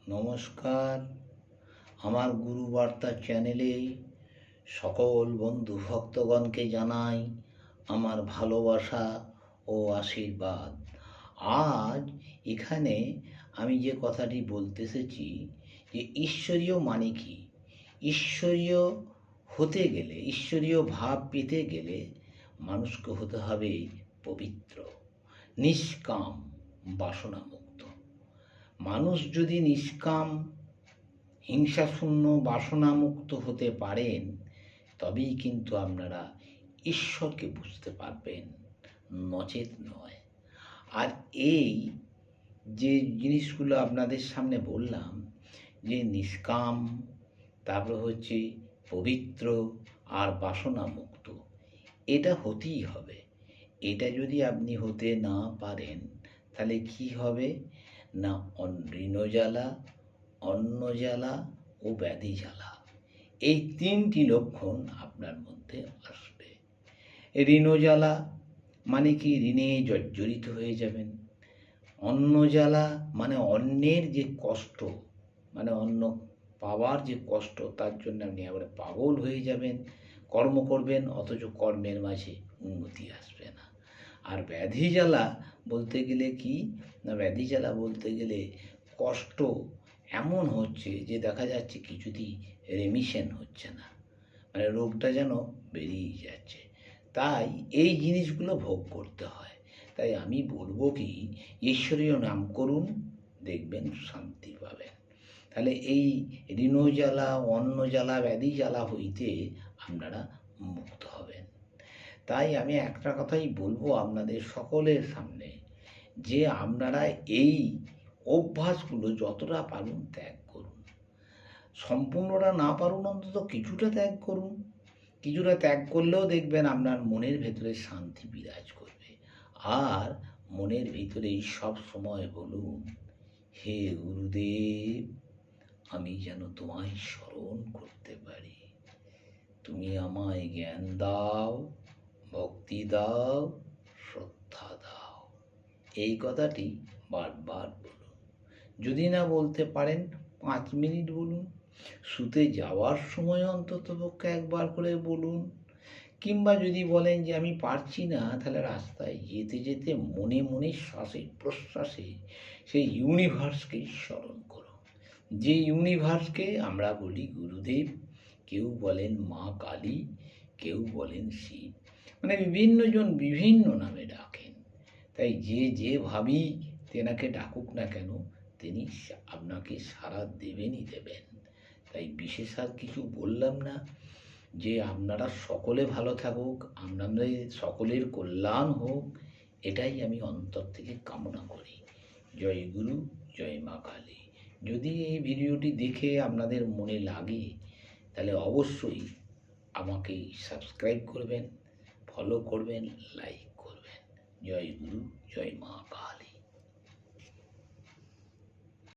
নমস্কার। আমার গুরুবার্তা চ্যানেলে সকল বন্ধু ভক্তগণকে জানাই আমার ভালোবাসা ও আশীর্বাদ। আজ এখানে আমি যে কথাটি বলতে এসেছি যে ঈশ্বরীয় মানে কি, ঈশ্বরীয় হতে গেলে, ঈশ্বরীয় ভাব পেতে গেলে মানুষকে হতে হবে পবিত্র, নিষ্কাম, বাসনামুক্ত। মানুষ যদি নিষ্কাম, হিংসাশূন্য, বাসনামুক্ত হতে পারেন, তবেই কিন্তু আপনারা ঈশ্বরকে বুঝতে পারবেন, নচেত নয়। আর এই যে জিনিসগুলো আপনাদের সামনে বললাম, যে নিষ্কাম, তারপরে হচ্ছে পবিত্র আর বাসনামুক্ত, এটা হতেই হবে। এটা যদি আপনি হতে না পারেন, তাহলে কি হবে না, ঋণজ্বালা, অন্নজ্বালা ও ব্যাধি জ্বালা, এই তিনটি লক্ষণ আপনার মধ্যে আসবে। ঋণজ্বালা মানে কি, ঋণে জর্জরিত হয়ে যাবেন। অন্নজ্বালা মানে অন্যের যে কষ্ট, মানে অন্ন পাওয়ার যে কষ্ট, তার জন্য আপনি একেবারে পাগল হয়ে যাবেন, কর্ম করবেন অথচ কর্মের মাঝে উন্নতি আসবে না। আর ব্যাধি জ্বালা বলতে গেলে কি না, ব্যাধি জ্বালা বলতে গেলে কষ্ট এমন হচ্ছে যে দেখা যাচ্ছে কিছুতেই রেমিশন হচ্ছে না, মানে রোগটা যেন বেরিয়ে যাচ্ছে। তাই এই জিনিসগুলো ভোগ করতে হয়। তাই আমি বলবো কি, ঈশ্বরীয় নাম করুন, দেখবেন শান্তি পাবেন। তাহলে এই ঋণজ্বালা, অন্নজ্বালা, ব্যাধি জ্বালা হইতে আপনারা মুক্ত হবেন। তাই আমি একটা কথাই বলবো আপনাদের সকলের সামনে, যে আপনারা এই অভ্যাসগুলো যতটা পারুন ত্যাগ করুন। সম্পূর্ণটা না পারুন, অন্তত কিছুটা ত্যাগ করুন। কিছুটা ত্যাগ করলেও দেখবেন আপনার মনের ভেতরে শান্তি বিরাজ করবে। আর মনের ভিতরেই সব সময় বলুন, হে গুরুদেব, আমি যেন তোমায় স্মরণ করতে পারি, তুমি আমায় জ্ঞান দাও, ভক্তি দাও, শ্রদ্ধা দাও। এই কথাটি বারবার বলুন। যদি না বলতে পারেন 5 মিনিট বলুন। শুতে যাওয়ার সময় অন্তত পক্ষে একবার করে বলুন। কিংবা যদি বলেন যে আমি পারছি না, তাহলে রাস্তায় যেতে যেতে মনে মনে শ্বাসে প্রশ্বাসে সেই ইউনিভার্সকেই স্মরণ করুন। যে ইউনিভার্সকে আমরা বলি গুরুদেব, কেউ বলেন মা কালী, কেউ বলেন শিব, মানে বিভিন্ন জন বিভিন্ন নামে ডাকেন। তাই যে যেভাবেই তেনাকে ডাকুক না কেন, তিনি আপনাকে সাড়া দেবেনই দেবেন। তাই বিশেষ আর কিছু বললাম না। যে আপনারা সকলে ভালো থাকুক, আপনাদের সকলের কল্যাণ হোক, এটাই আমি অন্তর থেকে কামনা করি। জয় গুরু, জয় মা কালী। যদি এই ভিডিওটি দেখে আপনাদের মনে লাগে, তাহলে অবশ্যই আমাকে সাবস্ক্রাইব করবেন, ফলো করবেন, লাইক করবেন। জয় গুরু, জয় মা কালী।